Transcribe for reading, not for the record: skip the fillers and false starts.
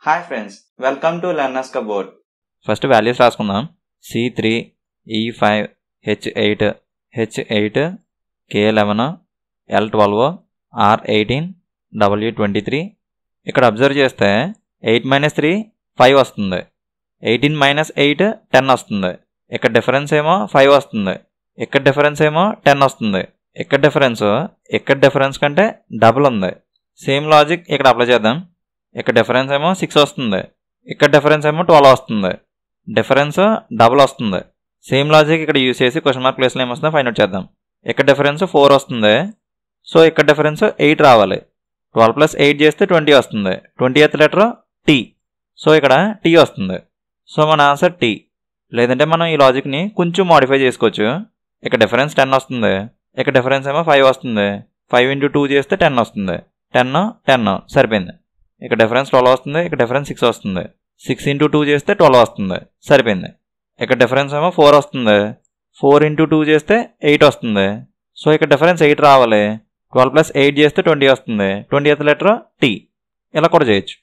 Hi friends, welcome to learners cupboard. First values రాసుకుందాం. C3, E5, H8, H8, K11, L12, R18, W23. ఇక్కడ observe చేస్తే 8 - 3 5 వస్తుంది. 18 - 8 10 వస్తుంది. ఇక్కడ డిఫరెన్స్ ఏమో 5 వస్తుంది. ఇక్కడ డిఫరెన్స్ ఏమో 10 వస్తుంది. ఇక్కడ డిఫరెన్స్ కంటే డబుల్ ఉంది. సేమ్ లాజిక్ ఇక్కడ అప్లై చేద్దాం. ఇక్కడ డిఫరెన్స్ ఏమో 6 వస్తుంది. ఇక్కడ డిఫరెన్స్ ఏమో 12 వస్తుంది. డిఫరెన్స్ డబుల్ వస్తుంది. సేమ్ లాజిక్ ఇక్కడ యూజ్ చేసి క్వశ్చన్ మార్క్ ప్లేస్లో ఏమొస్తుందో ఫైండ్ అవుట్ చేద్దాం. ఇక్కడ డిఫరెన్స్ 4 వస్తుంది. సో ఇక్కడ డిఫరెన్స్ 8 రావాలి. 12 + 8 చేస్తే 20 వస్తుంది. 20th letter T. సో ఇక్కడ T వస్తుంది. సో మన ఆన్సర్ T. లేదంటే మనం ఈ లాజిక్ని కొంచెం మోడిఫై చేసుకోవచ్చు. ఇక్కడ డిఫరెన్స్ 10 వస్తుంది. ఇక్కడ డిఫరెన్స్ ఏమో 5 వస్తుంది. 5 × 2 చేస్తే 10 వస్తుంది. 10 సరిపోయింది. ఇక్కడ డిఫరెన్స్ 12 వస్తుంది. ఇక్కడ డిఫరెన్స్ 6 వస్తుంది. 6 × 2 చేస్తే 12 వస్తుంది. సరిపోయింది. ఇక్కడ డిఫరెన్స్ ఏమో 4 వస్తుంది. 4 × 2 చేస్తే 8 వస్తుంది. సో ఇక్కడ డిఫరెన్స్ 8 రావాలి. 12 + 8 చేస్తే 20 వస్తుంది. 20th letter T. ఇలా కూడా చేయొచ్చు.